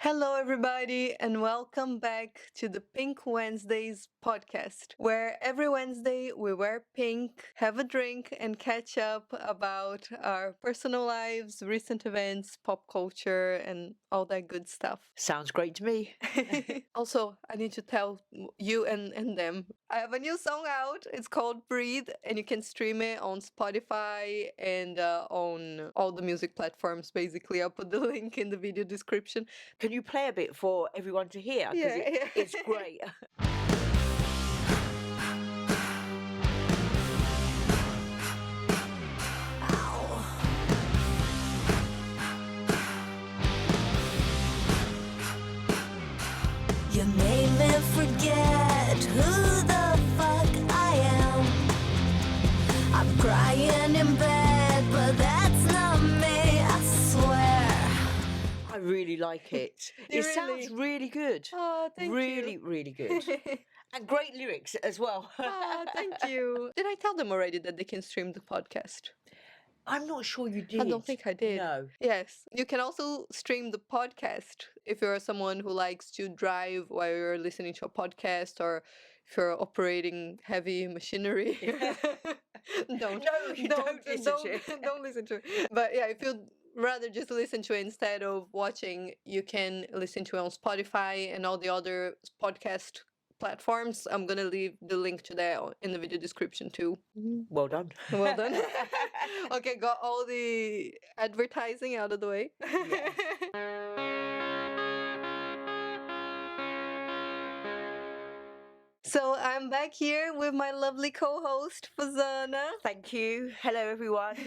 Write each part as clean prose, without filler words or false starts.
Hello, everybody, and welcome back to the Pink Wednesdays podcast, where every Wednesday we wear pink, have a drink, and catch up about our personal lives, recent events, pop culture, and all that good stuff. Sounds great to me. Also, I need to tell you and them, I have a new song out. It's called Breathe, and you can stream it on Spotify and on all the music platforms, basically. I'll put the link in the video description. Can you play a bit for everyone to hear? Because it's great. You made me forget who the fuck I am. I'm crying in bed, but that's not me, I swear. I really like it. It sounds really good. Oh, thank you. Really good. And great lyrics as well. Oh, thank you. Did I tell them already that they can stream the podcast? I'm not sure you did. I don't think I did. No. Yes. You can also stream the podcast if you're someone who likes to drive while you're listening to a podcast, or if you're operating heavy machinery. Don't listen to it. But yeah, if you'd rather just listen to it instead of watching, you can listen to it on Spotify and all the other podcast platforms. I'm gonna leave the link to that in the video description too. Well done. Well done. Okay, got all the advertising out of the way. So I'm back here with my lovely co-host, Fazana. Thank you. Hello, everyone.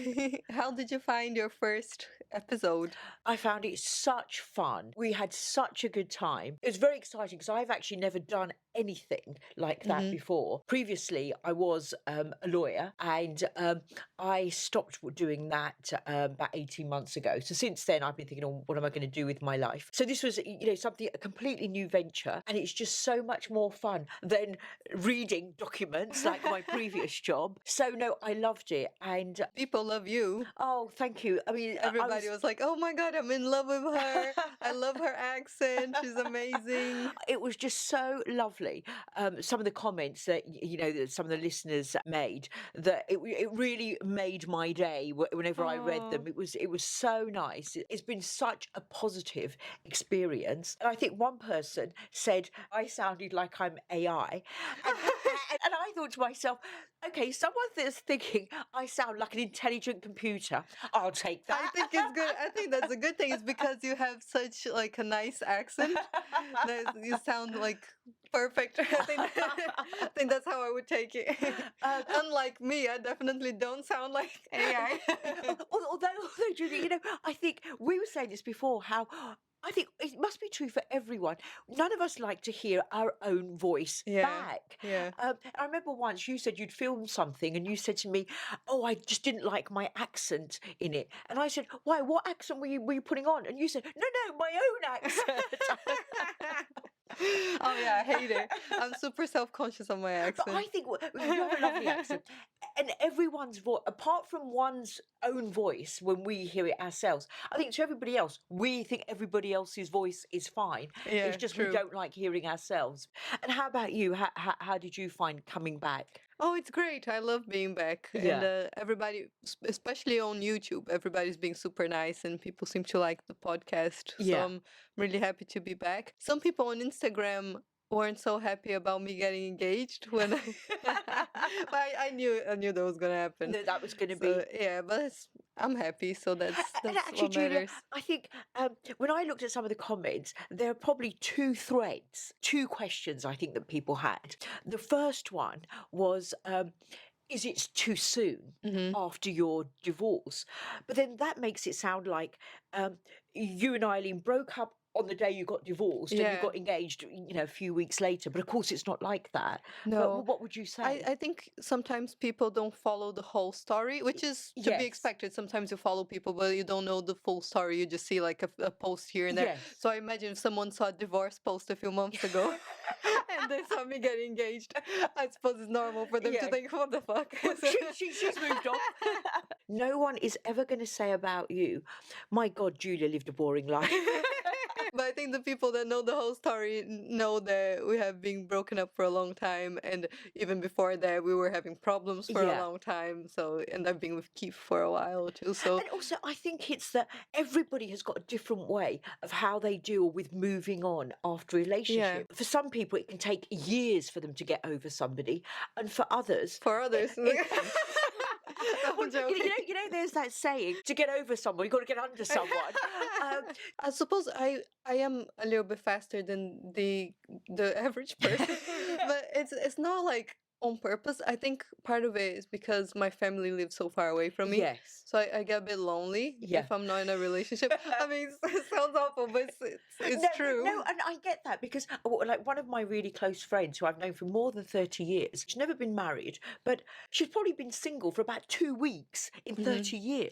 How did you find your first episode? I found it such fun. We had such a good time. It was very exciting because I've actually never done anything like that before. Previously, I was a lawyer, and I stopped doing that about 18 months ago. So since then, I've been thinking, oh, what am I going to do with my life? So this was, something, a completely new venture, and it's just so much more fun than reading documents like my previous job. So no, I loved it, and people love you. Oh, thank you. I mean, everybody was like, oh my God, I'm in love with her. I love her accent. She's amazing. It was just so lovely. Some of the comments that, that some of the listeners made, that it really made my day whenever I read them. It was so nice. It's been such a positive experience. And I think one person said I sounded like I'm AI. And I thought to myself, okay, someone that's thinking I sound like an intelligent computer, I'll take that. I think it's good. I think that's a good thing. It's because you have such like a nice accent that you sound like perfect. I think that's how I would take it. Unlike me, I definitely don't sound like AI. although, Julie, I think we were saying this before, how I think it must be true for everyone. None of us like to hear our own voice back. Yeah. I remember once you said you'd filmed something and you said to me, oh, I just didn't like my accent in it. And I said, why? What accent were you putting on? And you said, no, my own accent. Oh yeah, I hate it. I'm super self-conscious of my accent. But I think you have a lovely accent. And everyone's voice, apart from one's own voice, when we hear it ourselves, I think to everybody else, we think everybody else's voice is fine. Yeah, it's just true. We don't like hearing ourselves. And how about you? How did you find coming back? Oh, it's great. I love being back. Yeah. And everybody, especially on YouTube, everybody's being super nice and people seem to like the podcast. So Yeah. I'm really happy to be back. Some people on Instagram weren't so happy about me getting engaged when but I knew that was gonna happen. That was going to So, be. yeah, but I'm happy, so that's And actually, what Julia, matters. I think when I looked at some of the comments, there are probably two questions I think that people had. The first one was, is it too soon after your divorce? But then that makes it sound like you and Eileen broke up on the day you got divorced and Yeah. you got engaged, a few weeks later. But of course, it's not like that. No. But what would you say? I think sometimes people don't follow the whole story, which is to Yes. be expected. Sometimes you follow people, but you don't know the full story. You just see like a post here and there. Yes. So I imagine if someone saw a divorce post a few months ago and they saw me get engaged, I suppose it's normal for them to Yeah. think, what the fuck? She's moved on. No one is ever going to say about you, my God, Julia lived a boring life. But I think the people that know the whole story know that we have been broken up for a long time, and even before that, we were having problems for a Yeah. long time. So, and I've been with Keith for a while too. So, And also, I think it's that everybody has got a different way of how they deal with moving on after a relationship. For some people, it can take years for them to get over somebody, and for others, for others, I'm well, joking. you know, there's that saying: to get over someone, you got to get under someone. I suppose I am a little bit faster than the average person, but it's not like on purpose. I think part of it is because my family lives so far away from me. Yes. So I get a bit lonely Yeah. if I'm not in a relationship. I mean, it sounds awful, but it's No, true. No, and I get that because, like, one of my really close friends who I've known for more than 30 years, she's never been married, but she's probably been single for about 2 weeks in 30 years.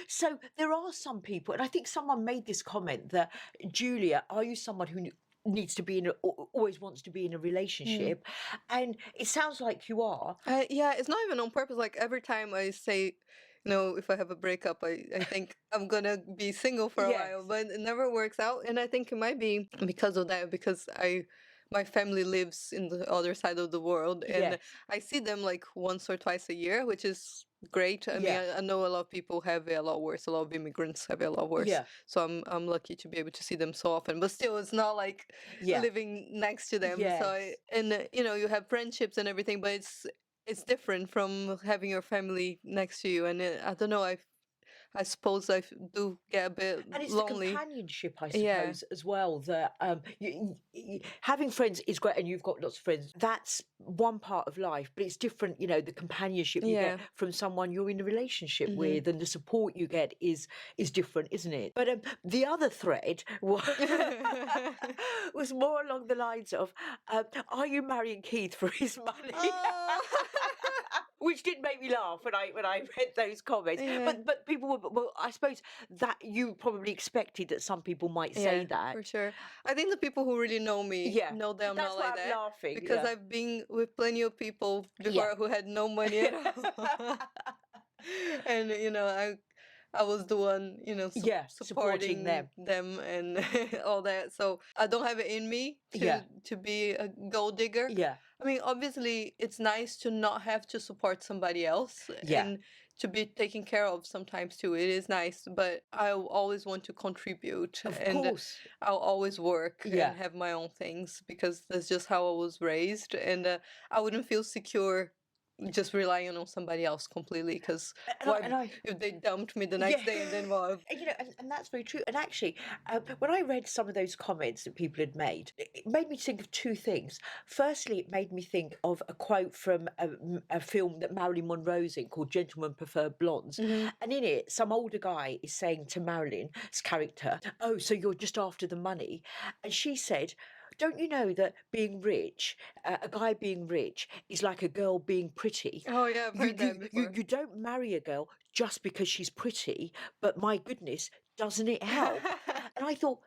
So there are some people, and I think someone made this comment that, Julia, are you someone who needs to be in always wants to be in a relationship? And it sounds like you are. Yeah, it's not even on purpose. Like every time I say, if I have a breakup, I think I'm gonna be single for a while, Yes. but it never works out. And I think it might be because of that, because my family lives in the other side of the world, and Yes. I see them like once or twice a year, which is great. I mean, Yeah. I know a lot of people have it a lot worse. A lot of immigrants have it a lot worse. Yeah. So I'm lucky to be able to see them so often. But still, it's not like Yeah. living next to them. So Yes. you have friendships and everything, but it's different from having your family next to you. And I don't know. I suppose I do get a bit And it's lonely. the companionship, I Yeah. suppose, as well. That having friends is great, and you've got lots of friends. That's one part of life, but it's different. The companionship you get from someone you're in a relationship with, and the support you get is different, isn't it? But the other thread was more along the lines of, "Are you marrying Keith for his money?" Which did make me laugh when I read those comments. Yeah. But people were, well, I suppose that you probably expected that some people might say that. For sure. I think the people who really know me know that I'm That's not why like I'm that. laughing, Because yeah. I've been with plenty of people before who had no money at all. And I was the one, supporting them. and all that. So I don't have it in me to be a gold digger. Yeah. I mean, obviously, it's nice to not have to support somebody else and to be taken care of sometimes too. It is nice, but I always want to contribute. Of and course. I'll always work Yeah. and have my own things because that's just how I was raised. And I wouldn't feel secure just relying on somebody else completely, because if they dumped me the next day and then And that's very true. And actually, when I read some of those comments that people had made, it made me think of two things. Firstly, it made me think of a quote from a film that Marilyn Monroe's in called Gentlemen Prefer Blondes. And in it, some older guy is saying to Marilyn's character, "Oh, so you're just after the money?" And she said, "Don't you know that being rich, a guy being rich, is like a girl being pretty? Oh yeah, I've heard that before. You don't marry a girl just because she's pretty, but my goodness, doesn't it help?" And I thought,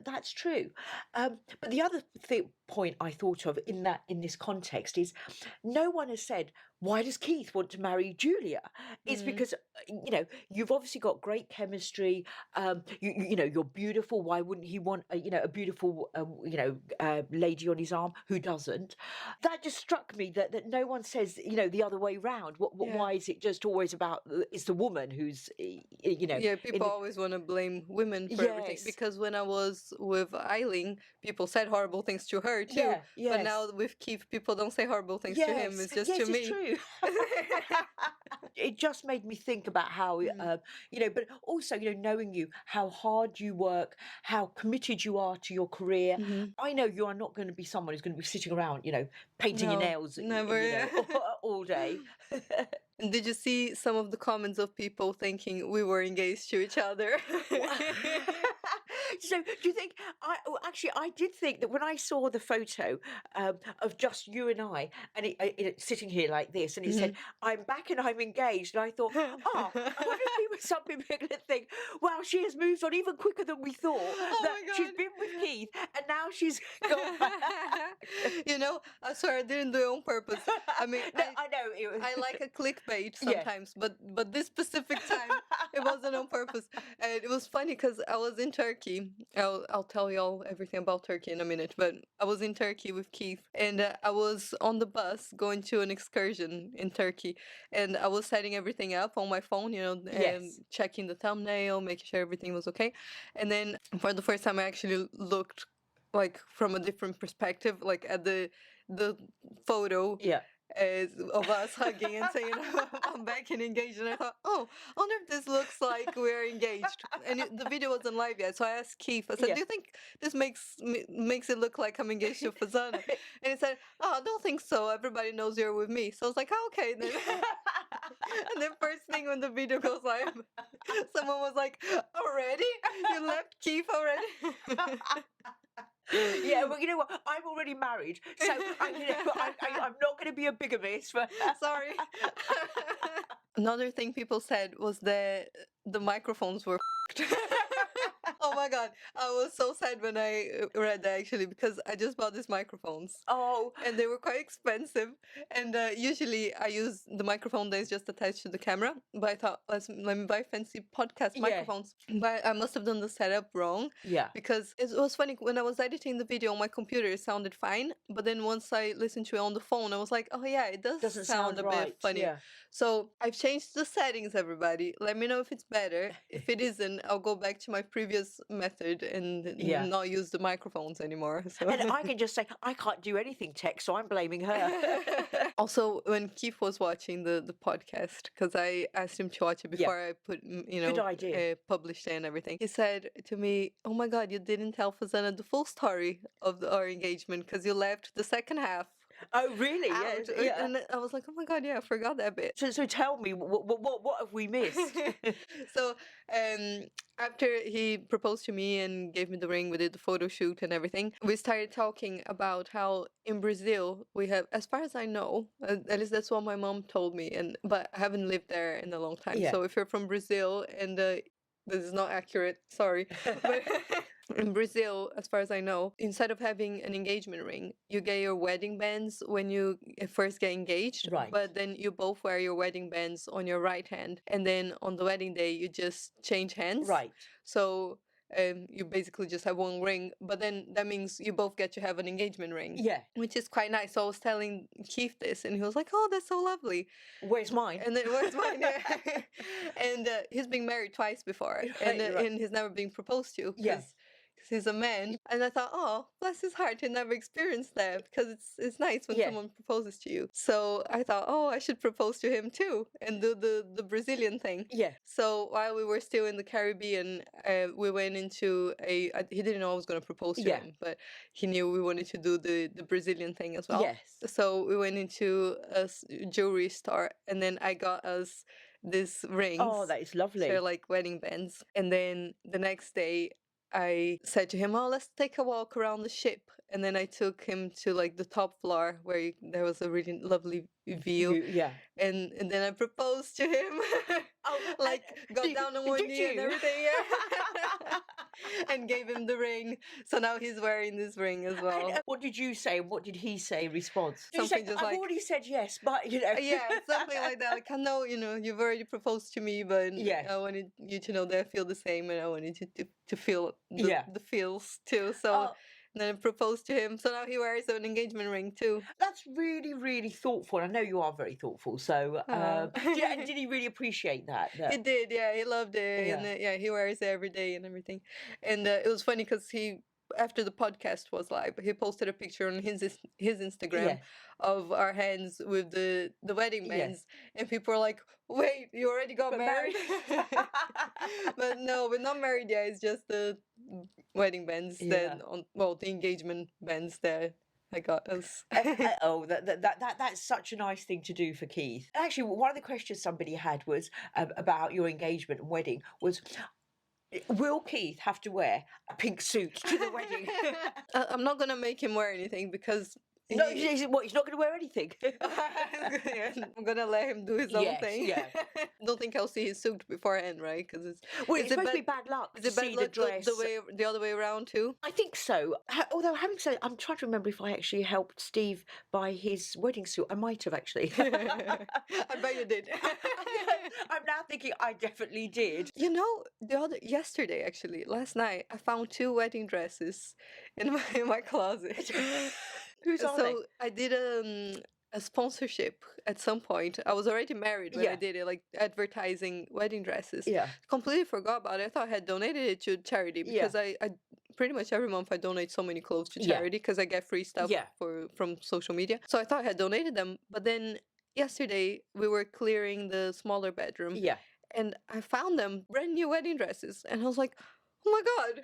that's true. But the other point I thought of in this context is, no one has said, why does Keith want to marry Julia? It's because you've obviously got great chemistry. You're beautiful. Why wouldn't he want a beautiful lady on his arm? Who doesn't? That just struck me that no one says the other way round. Why is it just always about it's the woman who's people always want to blame women for everything, Yes. because when I was with Eileen, people said horrible things to her too. Yeah, But now with Keith, people don't say horrible things to him. It's just to me. It's true. It just made me think about how but also knowing you, how hard you work, how committed you are to your career. I know you are not going to be someone who's going to be sitting around painting your nails never. all day. And did you see some of the comments of people thinking we were engaged to each other? So do you think I did think that when I saw the photo of just you and I, and it sitting here like this, and it said, "I'm back and I'm engaged," and I thought, I wonder if some people are going to think, wow, she has moved on even quicker than we thought. That my God. she's been with Keith and now she's gone back. I swear I didn't do it on purpose. I mean, No, I know it was. I like a clickbait Yeah. sometimes, but this specific time it wasn't on purpose. And it was funny because I was in Turkey. I'll tell y'all everything about Turkey in a minute. But I was in Turkey with Keith, and I was on the bus going to an excursion in Turkey, and I was setting everything up on my phone, and Yes. checking the thumbnail, making sure everything was okay. And then for the first time, I actually looked like from a different perspective, like at the photo Yeah. of us hugging and saying I'm back and engaged. And I thought, oh, I wonder if this looks like we're engaged. And the video wasn't live yet, so I asked Keith. I said, Yeah. do you think this makes it look like I'm engaged to Fazana? And he said, oh, I don't think so. Everybody knows you're with me. So I was like, oh, okay then. And then first thing when the video goes live, someone was like, already? You left Keith already? Yeah, well, you know what? I'm already married, so I'm not going to be a bigamist. But Sorry. Another thing people said was that the microphones were Oh my god, I was so sad when I read that actually, because I just bought these microphones oh, and they were quite expensive. And usually I use the microphone that is just attached to the camera, but I thought let me buy fancy podcast Yeah. microphones. But I must have done the setup wrong. yeah. Because it was funny when I was editing the video on my computer, it sounded fine. But then once I listened to it on the phone, I was like, oh yeah, it Doesn't sound a right. bit funny. Yeah. So I've changed the settings, everybody. Let me know if it's better. If it isn't, I'll go back to my previous method and Yeah. not use the microphones anymore. So. And I can just say, I can't do anything tech, so I'm blaming her. Also, when Keith was watching the podcast, because I asked him to watch it before I put, Good idea. published it and everything, he said to me, oh my God, you didn't tell Fazana the full story of our engagement because you left the second half Oh, really? out. Yeah. And I was like, oh my God, yeah, I forgot that bit. So tell me, what have we missed? So after he proposed to me and gave me the ring, we did the photo shoot and everything. We started talking about how in Brazil we have, as far as I know, at least that's what my mom told me, but I haven't lived there in a long time. Yeah. So if you're from Brazil and this is not accurate, sorry. But in Brazil, as far as I know, instead of having an engagement ring, you get your wedding bands when you first get engaged. Right. But then you both wear your wedding bands on your right hand. And then on the wedding day, you just change hands. Right. So you basically just have one ring. But then that means you both get to have an engagement ring. Yeah. Which is quite nice. So I was telling Keith this, and he was like, oh, that's so lovely. Where's mine? And then where's mine? And he's been married twice before. And he's never been proposed to. Yes. He's a man, and I thought, oh, bless his heart, he never experienced that, because it's nice when someone proposes to you. So I thought, oh, I should propose to him too and do the Brazilian thing. Yeah. So while we were still in the Caribbean, we went into he didn't know I was going to propose to him, but he knew we wanted to do the Brazilian thing as well. Yes. So we went into a jewelry store, and then I got us these rings. Oh, that is lovely. They're like wedding bands. And then the next day, I said to him, oh, let's take a walk around the ship. And then I took him to like the top floor where there was a really lovely view. Yeah. And then I proposed to him. Like got down on one knee and everything. Yeah. And gave him the ring. So now he's wearing this ring as well. And what did you say? And what did he say in response? Did Something you say, just I've like, already said yes, but yeah, something like that. Like, I know, you've already proposed to me, but I wanted you to know that I feel the same, and I wanted you to feel the feels too. So then I proposed to him. So now he wears an engagement ring too. That's really, really thoughtful. I know you are very thoughtful. So, and did he really appreciate that? He did, yeah. He loved it. Yeah. And he wears it every day and everything. And it was funny because after the podcast was live, he posted a picture on his Instagram of our hands with the wedding bands, and people were like, "Wait, you already got married?" But no, we're not married yet. It's just the wedding bands the engagement bands that I got us. That's such a nice thing to do for Keith. Actually, one of the questions somebody had was about your engagement and wedding was, will Keith have to wear a pink suit to the wedding? I'm not going to make him wear anything because No, he's not going to wear anything. I'm gonna let him do his own Yes, thing. yeah. Don't think I'll see his suit beforehand, right? Because it's It's supposed to be bad luck is to it bad see the luck dress. the other way around too? I think so. Although having said, I'm trying to remember if I actually helped Steve buy his wedding suit. I might have actually. I bet you did. I'm now thinking I definitely did. You know, yesterday actually, last night, I found 2 wedding dresses in my closet. Whose are they? So I did a sponsorship at some point. I was already married when I Yeah. did it, like advertising wedding dresses. Yeah. Completely forgot about it. I thought I had donated it to charity because I pretty much every month I donate so many clothes to Yeah. charity because I get free stuff Yeah. from social media. So I thought I had donated them, but then yesterday we were clearing the smaller bedroom Yeah. and I found them brand new wedding dresses, and I was like, "Oh my god!"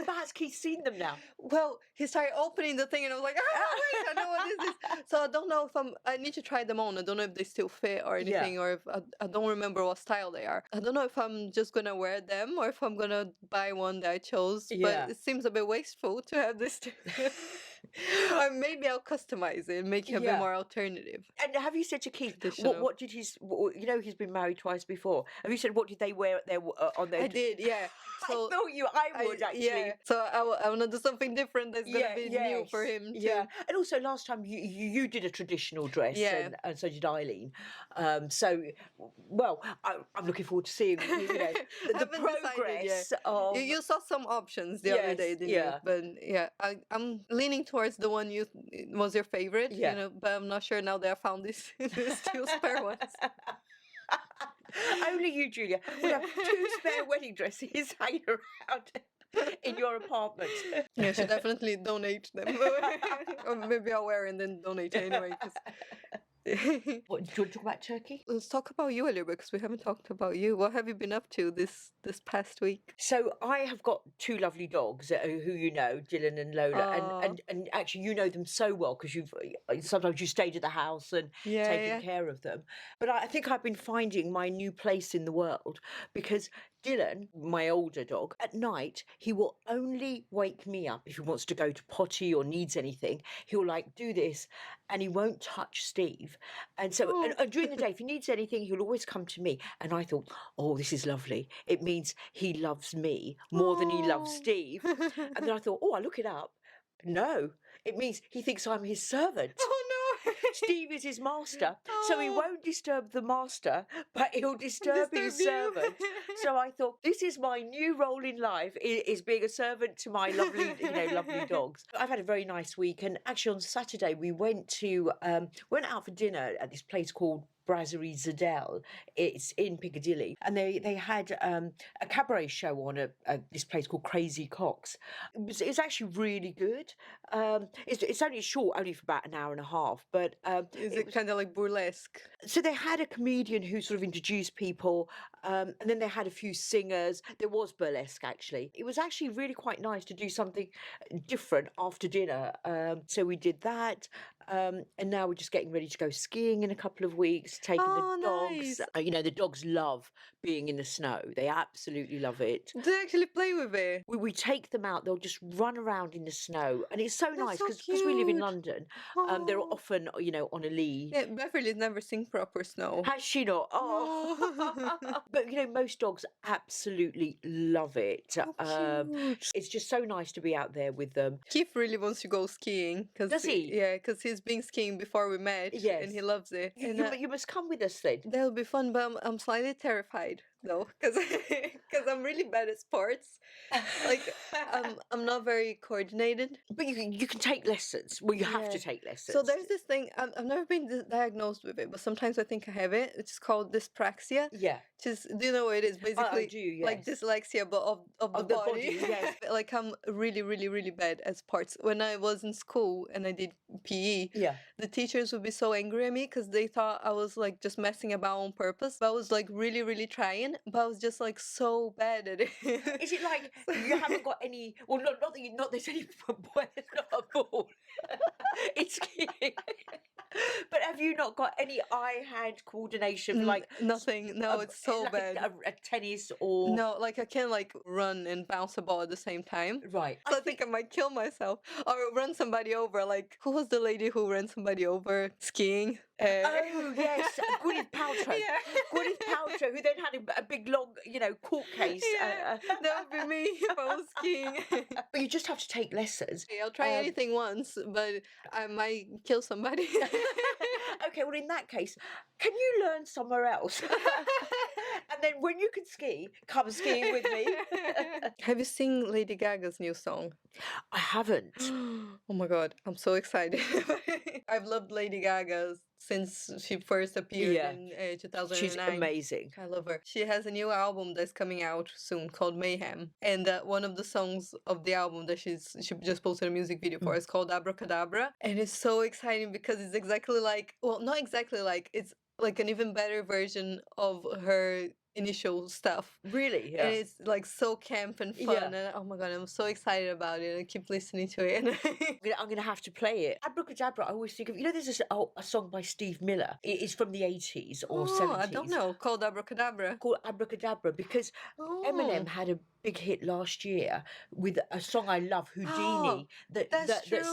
But has Keith seen them now? Well, he started opening the thing, and I was like, "Ah, wait, I know what this is." So I don't know if I need to try them on. I don't know if they still fit or anything, or if I don't remember what style they are. I don't know if I'm just gonna wear them or if I'm gonna buy one that I chose. Yeah. But it seems a bit wasteful to have this. Or maybe I'll customize it and make it a bit more alternative. And have you said to Keith Traditional. what did he's? You know, he's been married twice before. Have you said what did they wear on their? I did, yeah. So I thought I would actually. Yeah. So I want to do something different that's gonna be new for him too. Yeah, and also last time you did a traditional dress, Yeah. and so did Eileen. So, well, I'm looking forward to seeing the Haven't decided progress yet. of. You saw some options the other day, didn't you? But yeah, I'm leaning towards the one you was your favorite. Yeah. You know, but I'm not sure now that I found these 2 spare ones. Only you, Julia, would have 2 spare wedding dresses hanging around in your apartment. Yeah, I should definitely donate them. Or maybe I'll wear and then donate anyway. What, do you want to talk about Turkey? Let's talk about you a little bit because we haven't talked about you. What have you been up to this past week? So I have got 2 lovely dogs who you know, Dylan and Lola, and actually you know them so well because sometimes you stayed at the house and taken care of them. But I think I've been finding my new place in the world because Dylan, my older dog, at night he will only wake me up if he wants to go to potty or needs anything. He'll like do this, and he won't touch Steve. And so and during the day, if he needs anything, he'll always come to me. And I thought, oh, this is lovely. It means he loves me more than he loves Steve. And then I thought, oh, I'll look it up. No, it means he thinks I'm his servant. Oh no! Steve is his master, so he won't disturb the master, but he'll disturb his servant. So I thought, this is my new role in life: is being a servant to my lovely, lovely dogs. I've had a very nice week, and actually on Saturday we went out for dinner at this place called Brasserie Zedel. It's in Piccadilly, and they had a cabaret show on at this place called Crazy Cocks. It's actually really good. It's only short, only for about an hour and a half, but Is it kind of like burlesque? so they had a comedian who sort of introduced people, and then they had a few singers. There was burlesque, actually. It was actually really quite nice to do something different after dinner. So we did that, and now we're just getting ready to go skiing in a couple of weeks, taking the dogs. Nice. The dogs love being in the snow. They absolutely love it. Do they actually play with it? We take them out, they'll just run around in the snow, and it's so nice so because we live in cute. London. They're Oh. often, on a lead. Yeah, Beverly's never seen proper snow. Has she not? Oh, but most dogs absolutely love it. How cute. It's just so nice to be out there with them. Keith really wants to go skiing. Does he? Yeah, because he's been skiing before we met. Yes. And he loves it. And You must come with us then. that'll be fun, but I'm slightly terrified though, because I'm really bad at sports. Like I'm not very coordinated. But you can take lessons. Well, you have to Yeah. take lessons. So there's this thing. I've never been diagnosed with it, but sometimes I think I have it. It's called dyspraxia. Yeah. Do you know what it is? Basically, I do, like yes. dyslexia, but of the Of the body. body, yes. Like I'm really, really, really bad at sports. When I was in school and I did PE, Yeah. the teachers would be so angry at me because they thought I was like just messing about on purpose. But I was like really, really trying, but I was just like so bad at it. Is it like you haven't got any? Well, not there's any ball. It's not a ball. It's skiing. But But have you not got any eye-hand coordination for like Nothing. No, it's so like bad. a tennis or No, like I can't like run and bounce a ball at the same time. right? So I think I might kill myself or run somebody over. Like who was the lady who ran somebody over skiing? Oh yes, Gwyneth Paltrow. Yeah. Gwyneth Paltrow, who then had a big long, court case. Yeah, that would be me if I was skiing. But you just have to take lessons. I'll try anything once, but I might kill somebody. Okay, well in that case, can you learn somewhere else? And then when you can ski, come skiing with me. Have you seen Lady Gaga's new song? I haven't. Oh my god, I'm so excited. I've loved Lady Gaga since she first appeared Yeah. in 2009. She's amazing. I love her. She has a new album that's coming out soon called Mayhem. And one of the songs of the album that she just posted a music video for is called Abracadabra. And it's so exciting because it's exactly like, well, not exactly like, it's like an even better version of her initial stuff. Really? And it's like so camp and fun. And oh my god, I'm so excited about it. I keep listening to it. I'm going to have to play it. Abracadabra, I always think of, there's a song by Steve Miller. It's from the 80s or 70s. I don't know. Called Abracadabra. Called Abracadabra because Eminem had a big hit last year with a song I love, Houdini, that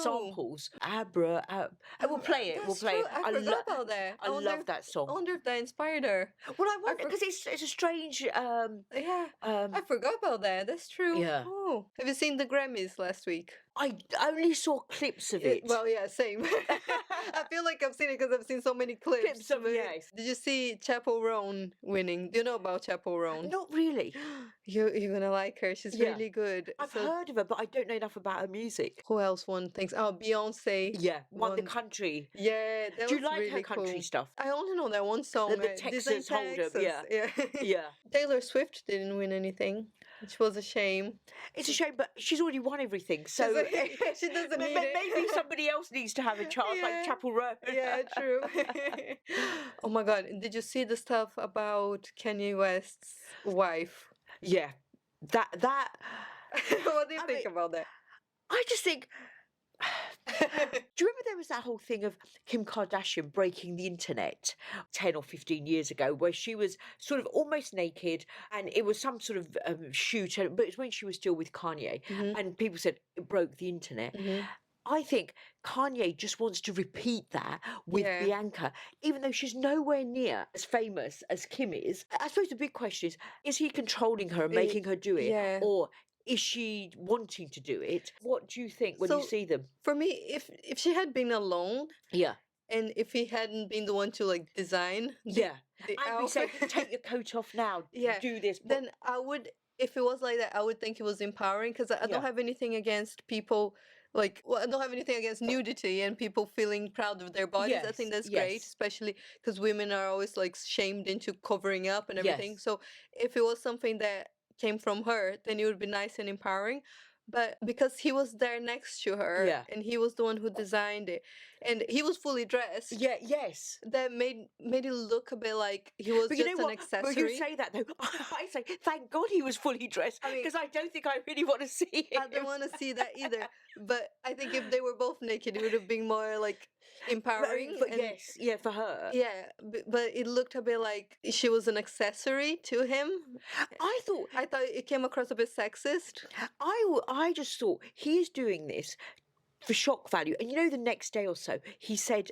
samples Abra. We'll play it. We'll play it. I forgot about that. I love that song. I wonder if that inspired her. Well, I wonder because it's a strange. Yeah, I forgot about that. That's true. Yeah. Oh. Have you seen the Grammys last week? I only saw clips of it. Well, yeah, same. I feel like I've seen it because I've seen so many clips of it. Yes. Did you see Chapel Roan winning? Do you know about Chapel Roan? Not really. You're gonna like her. She's really good. I've heard of her, but I don't know enough about her music. Who else won things? Oh, Beyonce. Yeah, won the country. Yeah, that Do you was like really her country cool. stuff? I only know that one song. The Texas Hold'em. Texas. Yeah. Yeah. Taylor Swift didn't win anything, which was a shame. It's a shame, but she's already won everything, so she doesn't need it. Maybe somebody else needs to have a chance, like Chapel Roan. Yeah, true. Oh my god, did you see the stuff about Kanye West's wife? Yeah, that. What do you think about that? I just think. Do you remember there was that whole thing of Kim Kardashian breaking the internet 10 or 15 years ago where she was sort of almost naked and it was some sort of shoot, but it's when she was still with Kanye and people said it broke the internet. I think Kanye just wants to repeat that with Bianca, even though she's nowhere near as famous as Kim is. I suppose the big question is he controlling her and making her do it? Yeah. Or is she wanting to do it? What do you think when you see them? For me, if she had been alone, Yeah. and if he hadn't been the one to like design, Yeah. the And we say, outfit, take your coat off now, do this. then I would, if it was like that, I would think it was empowering because I don't have anything against people. Like, well, I don't have anything against nudity and people feeling proud of their bodies. I think that's great, especially because women are always like shamed into covering up and everything. Yes. So if it was something that came from her, then it would be nice and empowering. But because he was there next to her and he was the one who designed it and he was fully dressed. Yeah, yes. That made it look a bit like he was just an accessory. Well, you say that though. I say, thank God he was fully dressed because I don't think I really want to see it. I don't want to see that either. But I think if they were both naked, it would have been more like empowering. But for her. Yeah, but it looked a bit like she was an accessory to him. I thought it came across a bit sexist. I just thought he's doing this for shock value. And the next day or so, he said,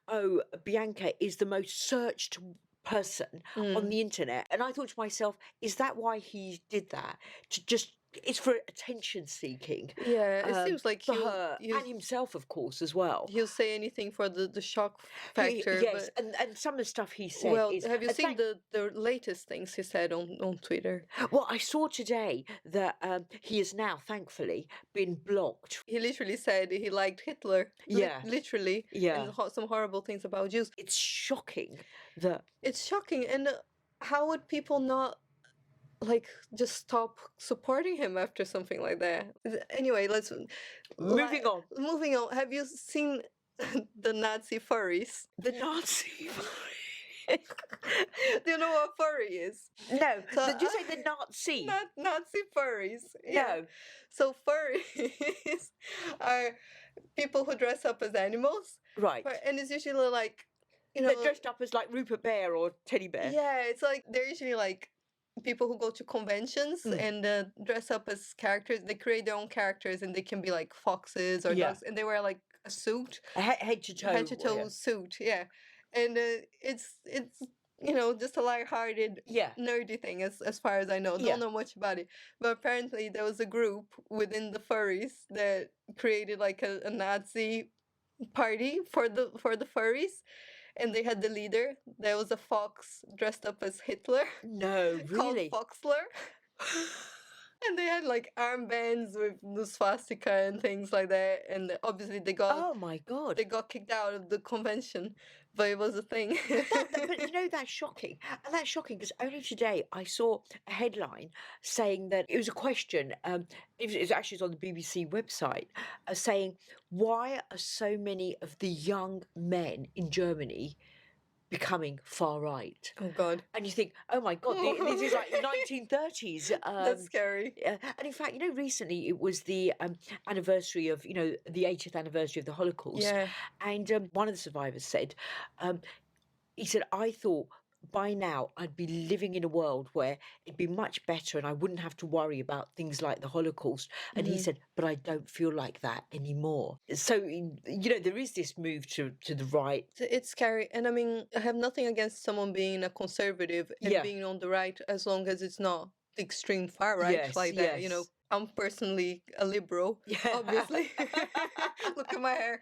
oh, Bianca is the most searched person on the internet. And I thought to myself, is that why he did that? To just... It's for attention seeking. Yeah, it seems like for her and himself, of course, as well. He'll say anything for the shock factor. Yes, and some of the stuff he said. Well, have you seen the latest things he said on Twitter? Well, I saw today that he has now, thankfully, been blocked. He literally said he liked Hitler. Yeah, literally. Yeah, and some horrible things about Jews. It's shocking that. It's shocking, and how would people not? Like, just stop supporting him after something like that. Anyway, moving on. Have you seen the Nazi furries? The Nazi furries? Do you know what furry is? No. So, did you say the Nazi? Not Nazi furries. No. Yeah. So furries are people who dress up as animals. Right. And it's usually like you They're know, dressed up as like Rupert Bear or Teddy Bear. yeah, it's like they're usually like people who go to conventions and dress up as characters. They create their own characters, and they can be like foxes or Yeah. dogs, and they wear like a suit, Head to toe. head to toe suit, yeah. And it's just a lighthearted, Yeah. nerdy thing, as far as I know. Yeah. Don't know much about it, but apparently there was a group within the furries that created like a Nazi party for the furries, and they had the leader. There was a fox dressed up as Hitler No, called really. Foxler. And they had like armbands with the swastika and things like that. And obviously Oh my God. they got kicked out of the convention, but it was a thing. But you know, that's shocking. And that's shocking because only today I saw a headline saying that it was a question. It was actually on the BBC website saying, why are so many of the young men in Germany becoming far right? Oh God, And you think, oh my God, this is like 1930s. that's scary. And in fact, recently it was the anniversary of, the 80th anniversary of the Holocaust. Yeah. And one of the survivors said, he said, I thought by now I'd be living in a world where it'd be much better and I wouldn't have to worry about things like the Holocaust. And he said, but I don't feel like that anymore. So, there is this move to the right. It's scary. And I mean, I have nothing against someone being a conservative and Yeah. being on the right, as long as it's not the extreme far right Yes, like that. yes. I'm personally a liberal, obviously. Look at my hair.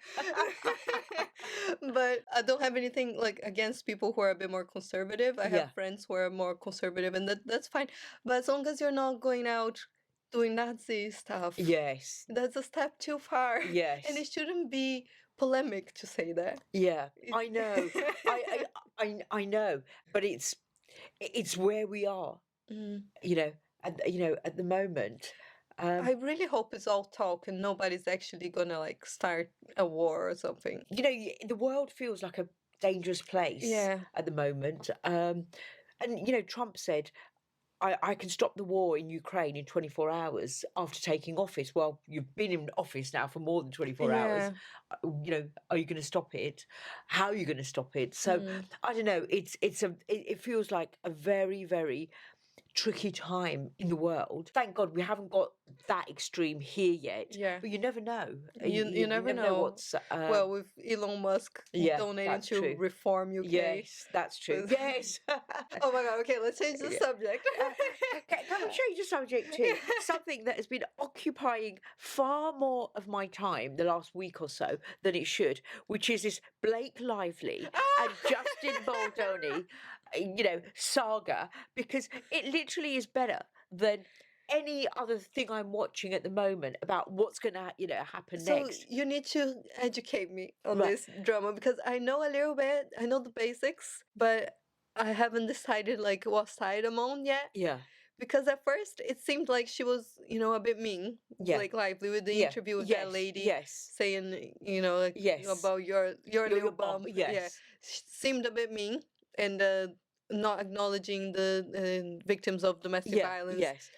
But I don't have anything like against people who are a bit more conservative. I Yeah. have friends who are more conservative, and that's fine. But as long as you're not going out doing Nazi stuff, Yes. that's a step too far. Yes. And it shouldn't be polemic to say that. Yeah, I know. I know, but it's where we are. Mm. At the moment. I really hope it's all talk and nobody's actually gonna like start a war or something. The world feels like a dangerous place. Yeah. At the moment. And Trump said, I can stop the war in Ukraine in 24 hours after taking office. Well, you've been in office now for more than 24 hours. Are you going to stop it? How are you going to stop it? So I don't know. It feels like a very, very tricky time in the world. Thank God we haven't got that extreme here yet. Yeah. But you never know. You never know. What's Well, with Elon Musk donating that's to true. Reform UK. Yes, that's true. Yes. Oh my God. Okay, let's change the subject. Can I change the subject to something that has been occupying far more of my time the last week or so than it should, which is this Blake Lively and Justin Baldoni, saga, because it literally is better than any other thing I'm watching at the moment about what's going to, happen next. So you need to educate me on Right. this drama, because I know a little bit. I know the basics, but I haven't decided like what side I'm on yet. Yeah. Because at first it seemed like she was, a bit mean. Yeah. Like Lively with the Yeah. interview with Yes. that lady. Yes. Saying, Yes. about your little bum, bum. yes. Yeah. Seemed a bit mean, and not acknowledging the victims of domestic violence. Yes.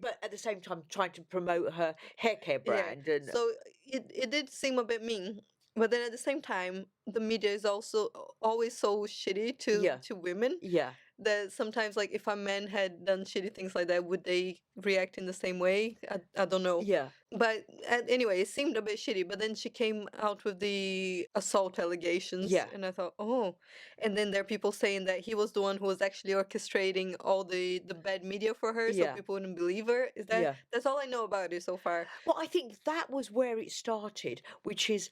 But at the same time trying to promote her hair care brand. And So it did seem a bit mean. But then at the same time, the media is also always so shitty to women. yeah. That sometimes, like, if a man had done shitty things like that, would they react in the same way? I don't know. Yeah. But anyway, it seemed a bit shitty. But then she came out with the assault allegations. Yeah. And I thought, oh. And then there are people saying that he was the one who was actually orchestrating all the bad media for her, so Yeah. people wouldn't believe her. Is that? Yeah. That's all I know about it so far. Well, I think that was where it started, which is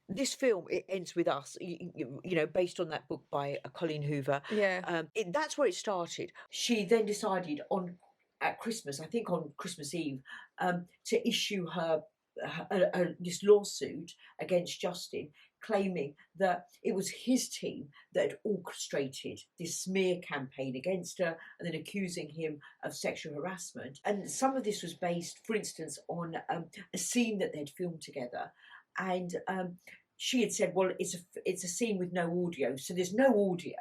this film, It Ends With Us, based on that book by Colleen Hoover. Yeah. That's where it started. She then decided at Christmas, I think on Christmas Eve, to issue her this lawsuit against Justin, claiming that it was his team that had orchestrated this smear campaign against her and then accusing him of sexual harassment. And some of this was based, for instance, on a scene that they'd filmed together. And she had said, well, it's a scene with no audio, so there's no audio.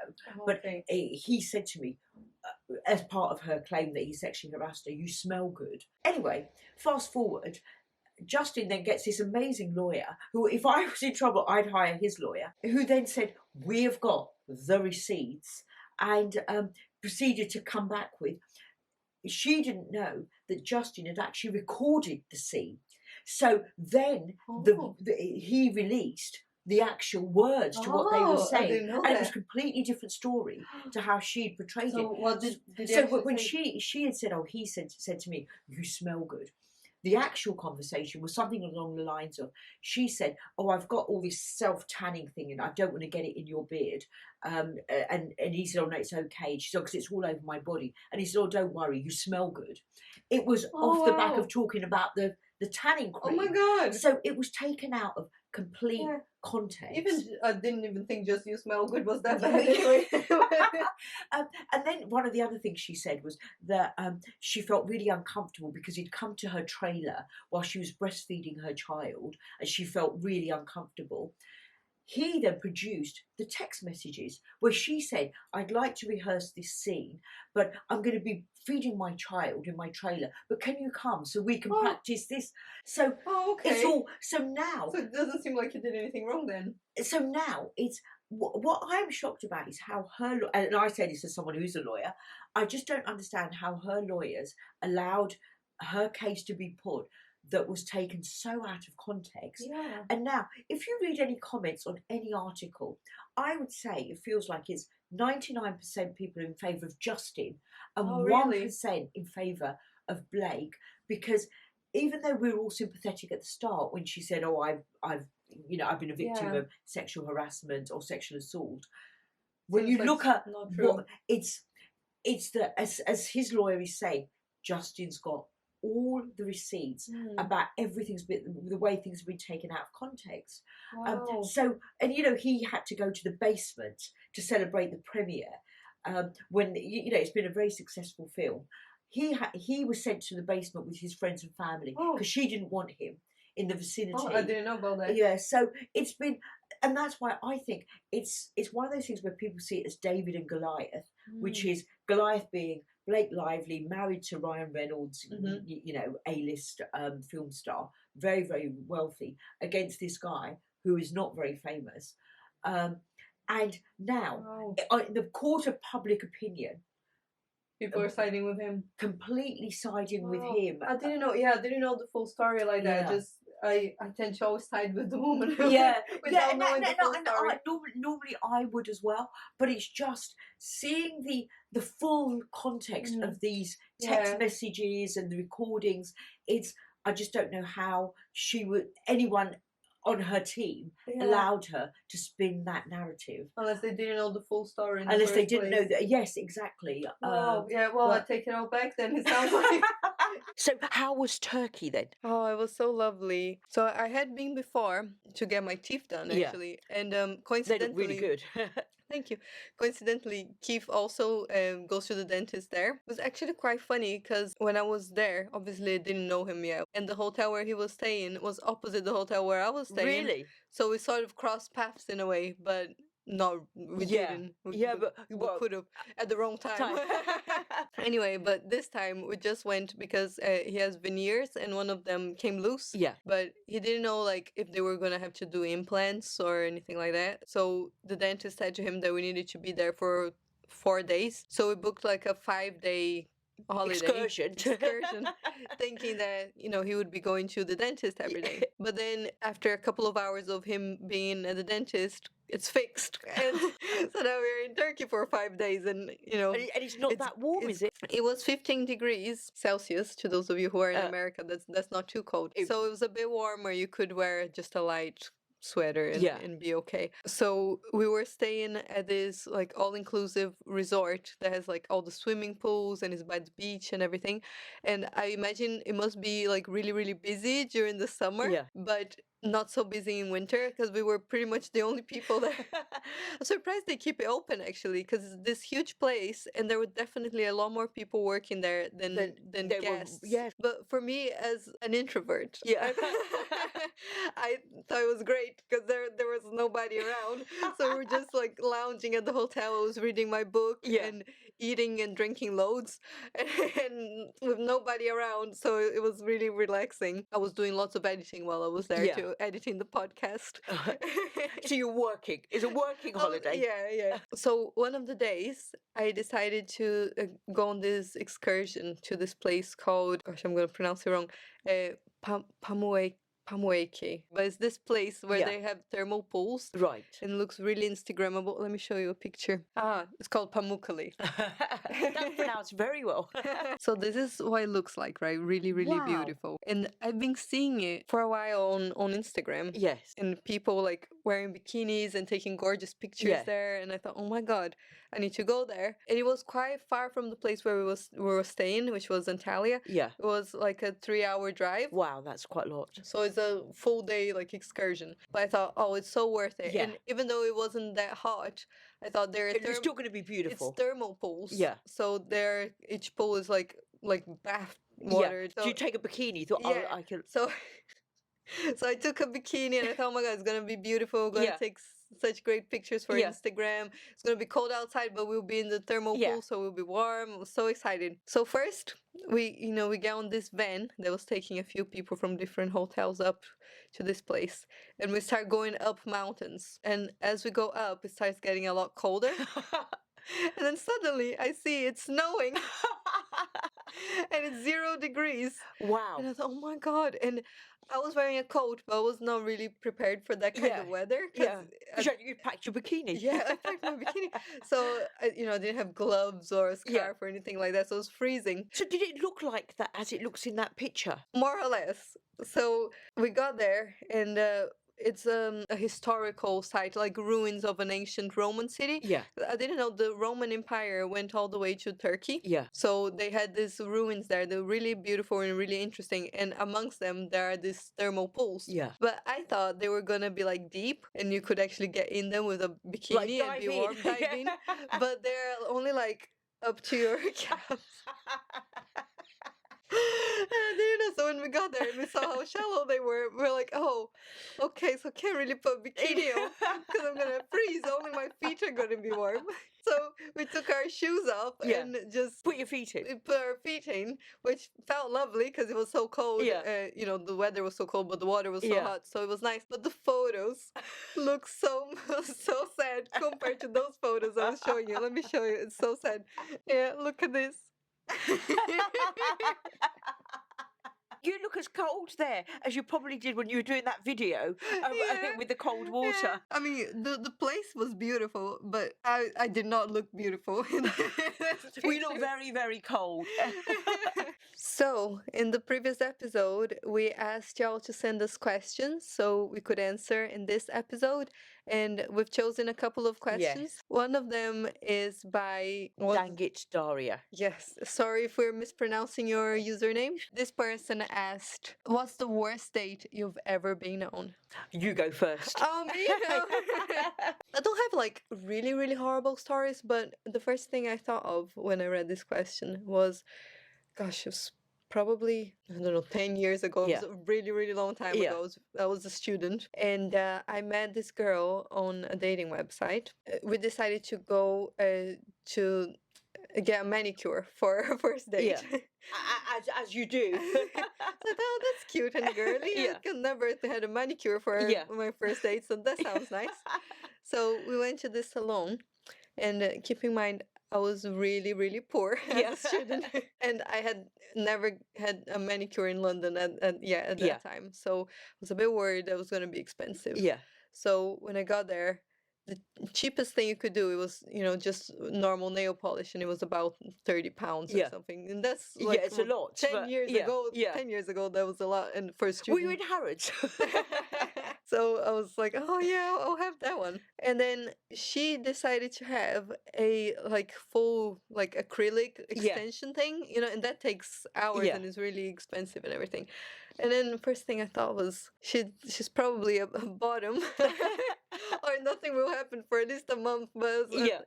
But he said to me, as part of her claim that he sexually harassed her, you smell good. Anyway, fast forward, Justin then gets this amazing lawyer who, if I was in trouble, I'd hire his lawyer, who then said, we have got the receipts, and proceeded to come back with, she didn't know that Justin had actually recorded the scene. So then he released the actual words to what they were saying, and it was a completely different story to how she'd portrayed it. What did so when she had said, he said to me, you smell good. The actual conversation was something along the lines of, she said, I've got all this self-tanning thing and I don't want to get it in your beard. And he said, no, it's okay. She said, because it's all over my body. And he said, don't worry, you smell good. It was off the back of talking about the tanning cream. Oh my God. So it was taken out of complete context. Even I didn't even think just you smell good was that bad anyway. And then one of the other things she said was that she felt really uncomfortable because he'd come to her trailer while she was breastfeeding her child, and she felt really uncomfortable. He then produced the text messages where she said, I'd like to rehearse this scene, but I'm going to be feeding my child in my trailer, but can you come so we can practice this? So it's all, so now... So it doesn't seem like you did anything wrong then. So now it's, what I'm shocked about is how her, and I say this as someone who's a lawyer, I just don't understand how her lawyers allowed her case to be put that was taken so out of context. Yeah. And now, if you read any comments on any article, I would say it feels like it's 99% people in favour of Justin and 1% in favour of Blake, because even though we were all sympathetic at the start when she said, I've been a victim of sexual harassment or sexual assault, when you look at what it's that, as his lawyer is saying, Justin's got all the receipts about everything's been, the way things have been taken out of context. So, and he had to go to the basement to celebrate the premiere when it's been a very successful film. He was sent to the basement with his friends and family because she didn't want him in the vicinity. I didn't know about that. Yeah, so it's been, and that's why I think it's one of those things where people see it as David and Goliath, which is Goliath being Blake Lively, married to Ryan Reynolds, A-list film star, very, very wealthy, against this guy who is not very famous. And now, in the court of public opinion, people are siding with him. Completely siding with him. I didn't know. Yeah, I didn't know the full story like that. Just I tend to always side with the woman. Normally I would as well, but it's just seeing the full context of these text messages and the recordings. I just don't know how anyone on her team allowed her to spin that narrative. Unless they didn't know the full story. Unless they didn't know that. Yes, exactly. I take it all back then. It sounds like. So how was Turkey then? Oh, it was so lovely. So I had been before to get my teeth done actually, and coincidentally, they look really good. Thank you. Coincidentally, Keith also goes to the dentist there. It was actually quite funny because when I was there, obviously I didn't know him yet. And the hotel where he was staying was opposite the hotel where I was staying. Really? So we sort of crossed paths in a way, but no, we didn't. We could have at the wrong time. Anyway, but this time we just went because he has veneers and one of them came loose. Yeah. But he didn't know if they were gonna have to do implants or anything like that. So the dentist said to him that we needed to be there for 4 days. So we booked a 5-day holiday excursion thinking that he would be going to the dentist every day. But then after a couple of hours of him being at the dentist, it's fixed, and so now we're in Turkey for 5 days, and and it's not that warm, is it? It was 15 degrees Celsius. To those of you who are in America, that's not too cold. So it was a bit warmer. You could wear just a light sweater and be okay. So we were staying at this all-inclusive resort that has all the swimming pools and is by the beach and everything. And I imagine it must be really, really busy during the summer, but not so busy in winter because we were pretty much the only people there. I'm surprised they keep it open actually because it's this huge place and there were definitely a lot more people working there than guests. But for me as an introvert, I thought it was great because there was nobody around. So we were just like lounging at the hotel. I was reading my book Yeah. and eating and drinking loads and with nobody around. So it was really relaxing. I was doing lots of editing while I was there Yeah. too, editing the podcast. So you're working. It's a working holiday. Yeah. So one of the days, I decided to go on this excursion to this place called, gosh, I'm going to pronounce it wrong, Pamueke. But it's this place where Yeah. they have thermal pools. Right. And it looks really Instagrammable. Let me show you a picture. It's called Pamukkale. That's pronounced very well. So this is what it looks like, right? Really, really Wow. beautiful. And I've been seeing it for a while on Instagram. Yes. And people like wearing bikinis and taking gorgeous pictures Yeah. there. And I thought, oh my God, I need to go there. And it was quite far from the place where we were staying, which was Antalya. Yeah. It was like a 3-hour drive. Wow, that's quite a lot. So it's a full day like excursion. But I thought, oh, it's so worth it. Yeah. And even though it wasn't that hot, I thought It's still going to be beautiful. it's thermal pools. Yeah. So each pool is like bath water. Yeah. So, Do you take a bikini? You thought, yeah. oh, I can. So so I took a bikini and I thought, oh my God, it's gonna be beautiful. We're gonna take such great pictures for Yeah. Instagram. It's gonna be cold outside, but we'll be in the thermal Yeah. pool, so we'll be warm. I was so excited. So first, we get on this van that was taking a few people from different hotels up to this place, and we start going up mountains. And as we go up, it starts getting a lot colder. And then suddenly I see it's snowing. And it's 0 degrees. Wow. And I thought, oh my God. And I was wearing a coat, but I was not really prepared for that kind of weather. Yeah. You packed your bikini. Yeah, I packed my bikini. So, I didn't have gloves or a scarf or anything like that. So it was freezing. So did it look like that as it looks in that picture? More or less. So we got there and it's a historical site, like ruins of an ancient Roman city. Yeah. I didn't know the Roman Empire went all the way to Turkey. Yeah. So they had these ruins there. They're really beautiful and really interesting. And amongst them, there are these thermal pools. Yeah. But I thought they were going to be like deep and you could actually get in them with a bikini and be warm, dive in. But they're only like up to your calves. And I didn't know. So when we got there and we saw how shallow they were, we were like, oh, okay, so can't really put bikini on because I'm going to freeze. Only my feet are going to be warm. So we took our shoes off and just put your feet in. Put our feet in, which felt lovely because it was so cold. Yeah. The weather was so cold, but the water was so hot. So it was nice. But the photos look so sad compared to those photos I was showing you. Let me show you. It's so sad. Yeah, look at this. You look as cold there as you probably did when you were doing that video with the cold water. Yeah. I mean, the place was beautiful, but I did not look beautiful. We look very, very cold. So, in the previous episode, we asked y'all to send us questions so we could answer in this episode. And we've chosen a couple of questions. Yes. One of them is by... Dang it, Daria. Yes. Sorry if we're mispronouncing your username. This person asked, what's the worst date you've ever been on? You go first. Me? I don't have like really, really horrible stories, but the first thing I thought of when I read this question was, gosh, it was probably, I don't know, 10 years ago. It was a really, really long time ago. I was a student. And I met this girl on a dating website. We decided to go to get a manicure for our first date. Yeah. As you do. I thought, oh, that's cute and girly. I could never had a manicure for my first date, so that sounds nice. So we went to this salon, and keep in mind, I was really, really poor as a student, and I had never had a manicure in London at that time. So I was a bit worried that it was going to be expensive. Yeah. So when I got there, the cheapest thing you could do, it was, just normal nail polish, and it was about £30 or something. And that's like it's a lot. 10 years ago. 10 years ago, that was a lot. And for a student. Were you in Harrods? So I was like, oh yeah, I'll have that one. And then she decided to have a full acrylic extension thing, and that takes hours and is really expensive and everything. And then the first thing I thought was she's probably a bottom, or nothing will happen for at least a month. But Yeah.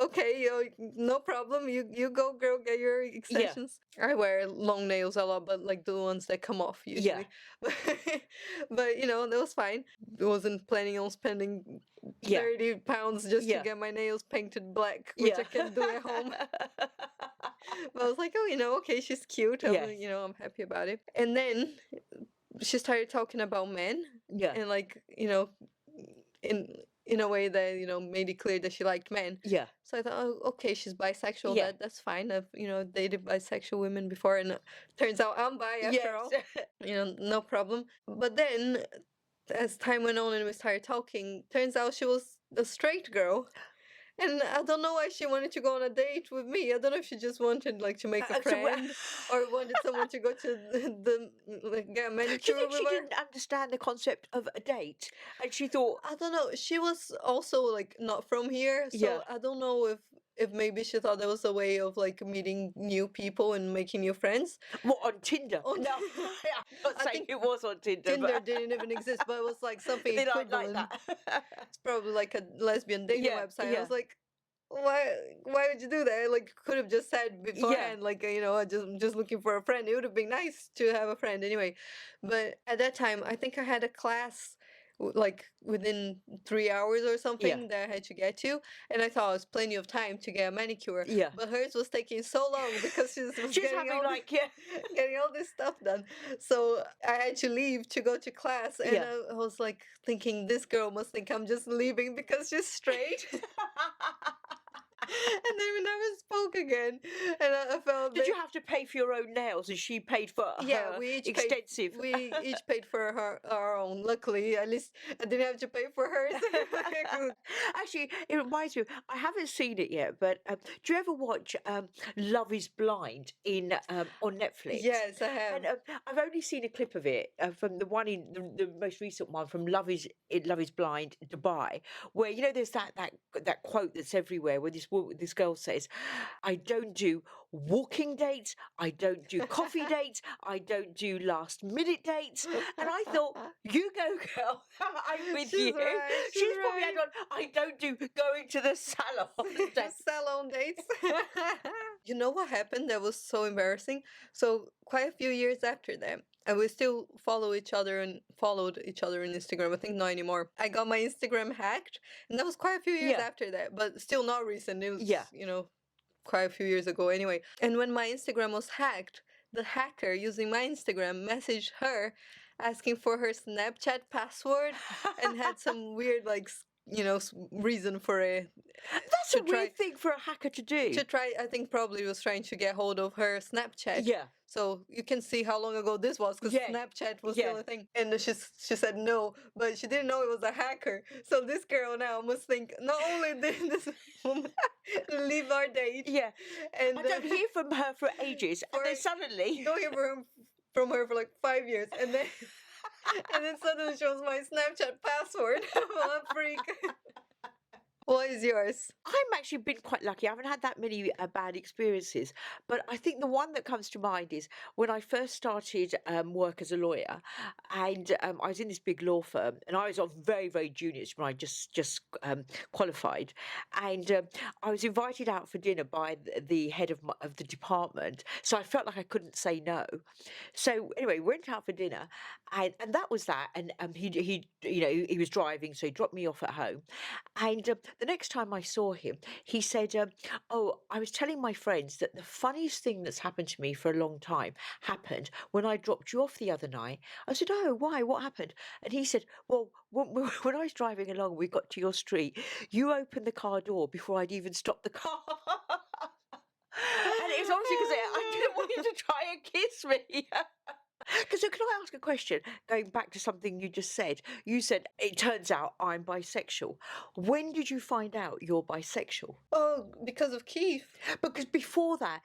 okay, no problem. You go, girl, get your extensions. I wear long nails a lot, but like the ones that come off usually. But that was fine. I wasn't planning on spending 30 pounds just to get my nails painted black, which I can do at home. But I was like, oh, okay, she's cute. I'm happy about it. And then she started talking about men. And like, in a way that, made it clear that she liked men. Yeah. So I thought, oh, okay, she's bisexual. That's fine. I've, dated bisexual women before, and turns out I'm bi after all. No problem. But then as time went on and we started talking, turns out she was a straight girl. And I don't know why she wanted to go on a date with me. I don't know if she just wanted like to make a friend or wanted someone to go to get a manicure. Do you think with she her. didn't understand the concept of a date, and she thought, I don't know. She was also like not from here, so I don't know if maybe she thought that was a way of like meeting new people and making new friends. What, on Tinder? No, I'm not saying it was on Tinder. Tinder didn't even exist, but it was like something equivalent. Like that. It's probably like a lesbian dating website. I was like, why would you do that? Like, could have just said beforehand, like, I'm just looking for a friend. It would have been nice to have a friend anyway. But at that time, I think I had a class like within 3 hours or something that I had to get to, and I thought it was plenty of time to get a manicure. But hers was taking so long because she was getting all this stuff done. So I had to leave to go to class, and I was like thinking, this girl must think I'm just leaving because she's straight. And then we never spoke again. And I felt. Did you have to pay for your own nails, and she paid for her we each extensive? We each paid for our own. Luckily, at least I didn't have to pay for hers. Actually, it reminds me. I haven't seen it yet, but do you ever watch Love Is Blind on Netflix? Yes, I have. And I've only seen a clip of it from the one in the most recent one from Love Is Blind Dubai, where there's that quote that's everywhere where this girl says, I don't do walking dates, I don't do coffee dates, I don't do last minute dates. And I thought, you go, girl, I'm with you. Right, She's probably had on, I don't do going to the salon. Salon dates. You know what happened that was so embarrassing? So quite a few years after that, and we still followed each other on Instagram. I think not anymore. I got my Instagram hacked, and that was quite a few years after that, but still not recent. It was, quite a few years ago anyway. And when my Instagram was hacked, the hacker using my Instagram messaged her asking for her Snapchat password and had some weird reason for it. That's a weird thing for a hacker to do. I think probably was trying to get hold of her Snapchat. Yeah. So you can see how long ago this was, because Snapchat was still a thing. And she said no, but she didn't know it was a hacker. So this girl now must think, not only did this woman leave our date. Yeah. And I don't hear from her for ages. And then suddenly... Don't hear from her for like 5 years. And then... And then suddenly she was my Snapchat password. Well, I'm a freak. What is yours? I'm actually been quite lucky. I haven't had that many bad experiences. But I think the one that comes to mind is when I first started work as a lawyer, and I was in this big law firm, and I was on very, very junior when I just qualified. And I was invited out for dinner by the head of the department. So I felt like I couldn't say no. So anyway, we went out for dinner, and that was that. And he was driving, so he dropped me off at home. And the next time I saw him, he said, I was telling my friends that the funniest thing that's happened to me for a long time happened when I dropped you off the other night. I said, oh, why? What happened? And he said, well, when I was driving along, we got to your street, you opened the car door before I'd even stopped the car. And it was obviously because I didn't want you to try and kiss me. So can I ask a question? Going back to something you just said. You said, it turns out I'm bisexual. When did you find out you're bisexual? Oh, because of Keith. Because before that,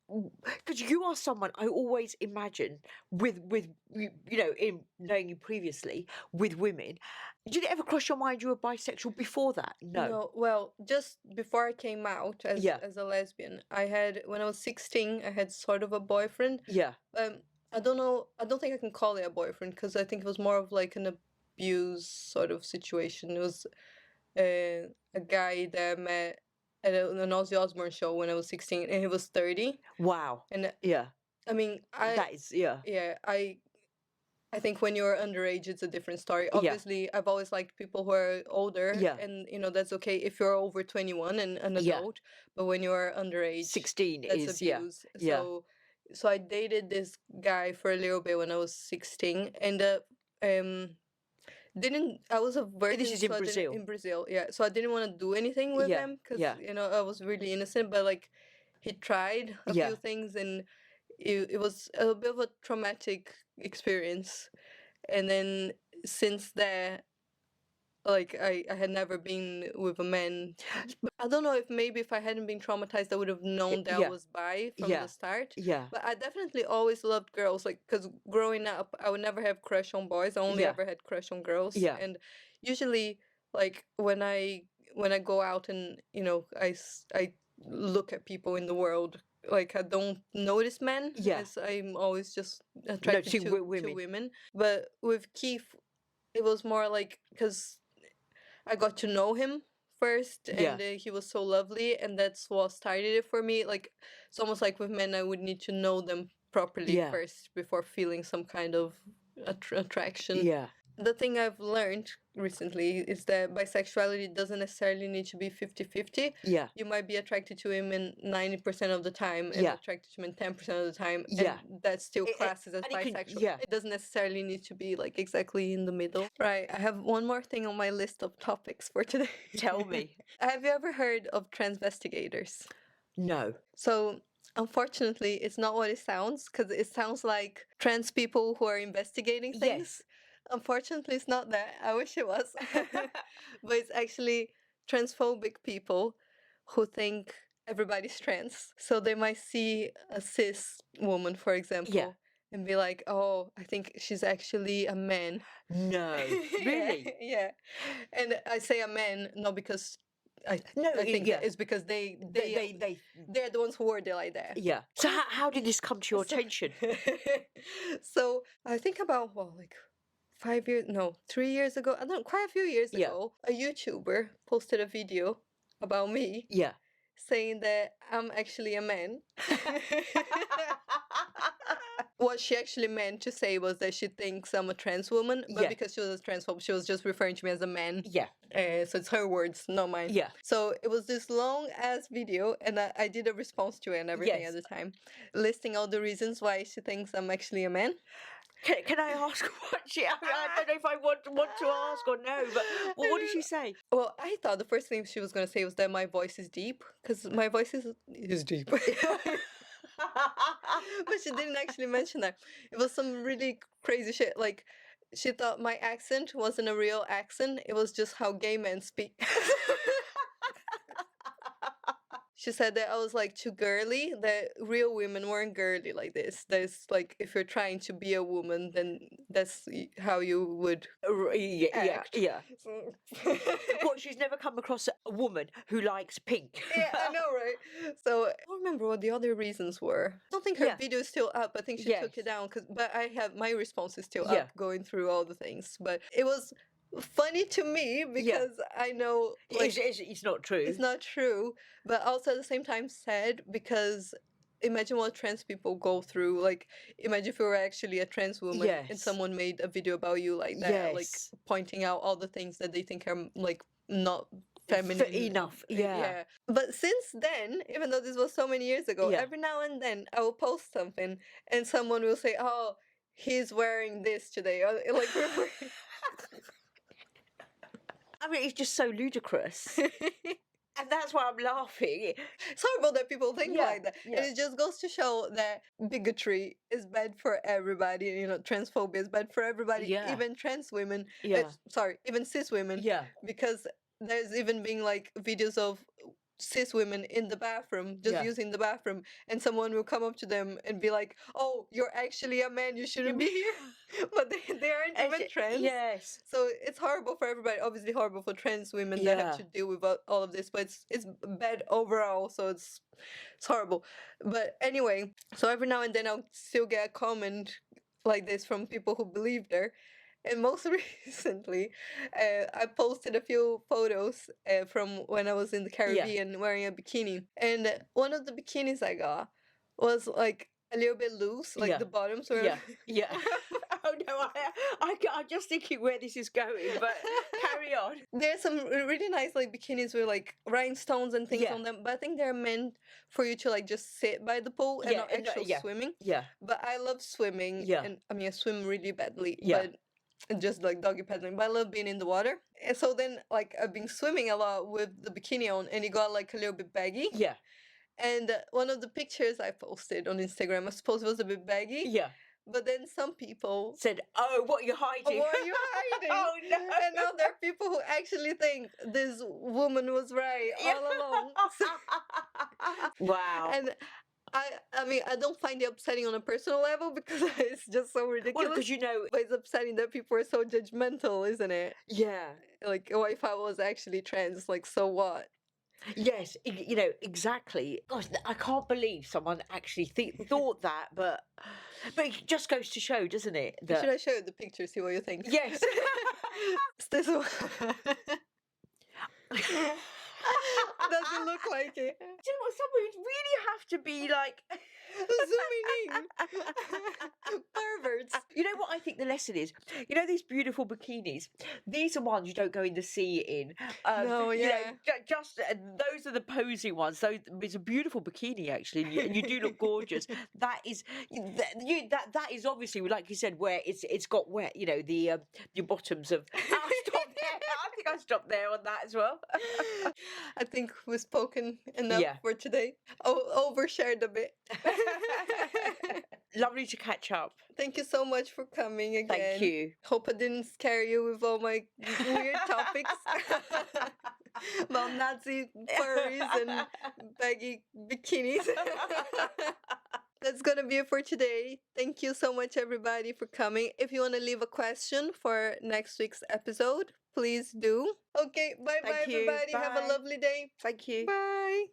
because you are someone I always imagine with in knowing you previously with women. Did it ever cross your mind you were bisexual before that? No. No, well, just before I came out Yeah. as a lesbian, I had when I was 16, I had sort of a boyfriend. Yeah. I don't know, I don't think I can call it a boyfriend because I think it was more of like an abuse sort of situation. It was a guy that I met at an Ozzy Osbourne show when I was 16 and he was 30. Wow. And Yeah. I mean, That is yeah. I think when you're underage, it's a different story. Yeah. Obviously, I've always liked people who are older, Yeah. and that's okay if you're over 21 and an Yeah. adult. But when you're underage, 16 that's is yeah. abuse. Yeah. So I dated this guy for a little bit when I was 16, and didn't I was a virgin. This is in so I didn't- Brazil. in Brazil, yeah. So I didn't want to do anything with Yeah, him because yeah. I was really innocent. But like, he tried a Yeah. few things, and it was a bit of a traumatic experience. And then since that, like I had never been with a man. I don't know if maybe if I hadn't been traumatized, I would have known that I yeah. was bi from Yeah. the start. Yeah. But I definitely always loved girls, like because growing up, I would never have crush on boys. I only Yeah. ever had crush on girls. Yeah. And usually, like when I go out and I look at people in the world, like I don't notice men. Yeah. As I'm always just attracted Noticing to women. women. But with Keith, it was more like because I got to know him first, Yeah. and he was so lovely, and that's what started it for me. Like it's almost like with men, I would need to know them properly Yeah. first before feeling some kind of attraction. Yeah. The thing I've learned recently is that bisexuality doesn't necessarily need to be 50-50. Yeah. You might be attracted to women 90% of the time and Yeah. attracted to men 10% of the time. Yeah. And that still classes as and it could- bisexual. yeah. It doesn't necessarily need to be like exactly in the middle. Right. I have one more thing on my list of topics for today. Tell me. Have you ever heard of transvestigators? No. So, unfortunately, it's not what it sounds because it sounds like trans people who are investigating things. Yes. Unfortunately, it's not that. I wish it was. But it's actually transphobic people who think everybody's trans. So they might see a cis woman, for example, and be like, oh, I think she's actually a man. No. Really? Yeah. And I say a man, not because I think yeah. it's because they're the ones who word it like that. Yeah. So how did this come to your attention? So I think about 3 years ago, I don't know, quite a few years Yeah. ago, a YouTuber posted a video about me Yeah. saying that I'm actually a man. What she actually meant to say was that she thinks I'm a trans woman, but Yeah. because she was a transphobe, she was just referring to me as a man. Yeah. So it's her words, not mine. Yeah. So it was this long ass video, and I did a response to it and everything Yes. at the time, listing all the reasons why she thinks I'm actually a man. Can I ask what she? I don't know if I want to ask or no, but what did she say? Well, I thought the first thing she was going to say was that my voice is deep, because my voice is deep. But she didn't actually mention that. It was some really crazy shit. Like, she thought my accent wasn't a real accent. It was just how gay men speak. She said that I was like too girly, that real women weren't girly like this. There's like, if you're trying to be a woman, then that's how you would Yeah. act. Yeah. So- What? She's never come across a woman who likes pink. Yeah, I know, right? So I don't remember what the other reasons were. I don't think her Yeah. video is still up. I think she took Yes. it down. But I have my response is still Yeah. up, going through all the things. But it was funny to me because I know like It's not true. it's not true, but also at the same time sad because imagine what trans people go through. Like, imagine if you were actually a trans woman and Yes. someone made a video about you like that, like Yes. pointing out all the things that they think are like not feminine enough. Yeah. But since then, even though this was so many years ago, Yeah. every now and then I will post something and someone will say, oh, he's wearing this today, or like I mean, it's just so ludicrous. And that's why I'm laughing. it's horrible that people think Yeah, like that. yeah. And it just goes to show that bigotry is bad for everybody. Transphobia is bad for everybody, Yeah. even trans women. Yeah. Sorry, even cis women. Yeah. Because there's even been like videos of cis women in the bathroom, just Yeah. using the bathroom, and someone will come up to them and be like, "Oh, you're actually a man. You shouldn't be here," but they aren't even trans. Yes. So it's horrible for everybody. Obviously, horrible for trans women that have Yeah. to deal with all of this, but it's bad overall. So it's horrible. But anyway, so every now and then I'll still get a comment like this from people who believe there. And most recently, I posted a few photos from when I was in the Caribbean wearing a bikini. And one of the bikinis I got was like a little bit loose, like Yeah. the bottoms were. Yeah. Yeah. Oh no, I'm just thinking where this is going, but carry on. There's some really nice like bikinis with like rhinestones and things Yeah. on them, but I think they're meant for you to like just sit by the pool and Yeah, not and not- actual yeah. swimming. Yeah. But I love swimming, Yeah. and I mean I swim really badly, Yeah. but just like doggy paddling. But I love being in the water, and so then like I've been swimming a lot with the bikini on, and it got like a little bit baggy. Yeah. And one of the pictures I posted on Instagram, I suppose it was a bit baggy. Yeah. But then some people Said, "Oh, what are you hiding? what are you hiding?" Oh no! And now there are people who actually think this woman was right all along. Wow. And I mean, I don't find it upsetting on a personal level because it's just so Well, ridiculous. because you know, But it's upsetting that people are so judgmental, isn't it? yeah. Like, what if I was actually trans? Like, so what? Yes, you know, exactly. Gosh, I can't believe someone actually thought that, but it just goes to show, doesn't it? Should That I show you the picture, see what you think? yes. It's this one. Does it look like it? Do you know what? Someone would really have to be like Zooming in. Perverts. You know what I think the lesson is? You know these beautiful bikinis? These are ones you don't go in the sea in. No, You know, yeah. just those are the posy ones. So it's a beautiful bikini actually, and you do look gorgeous. That is that is obviously, like you said, where it's got where you know the your bottoms of. I'll stop there. I think I stopped there on that as well. I think we've spoken enough Yeah. for today. Overshared a bit. Lovely to catch up. Thank you so much for coming again. Thank you. Hope I didn't scare you with all my weird topics about Nazi furries and baggy bikinis. That's gonna be it for today. Thank you so much, everybody, for coming. If you want to leave a question for next week's episode, please do. Okay, bye bye, Thank you. everybody. Have a Bye. lovely day. Thank you. Bye.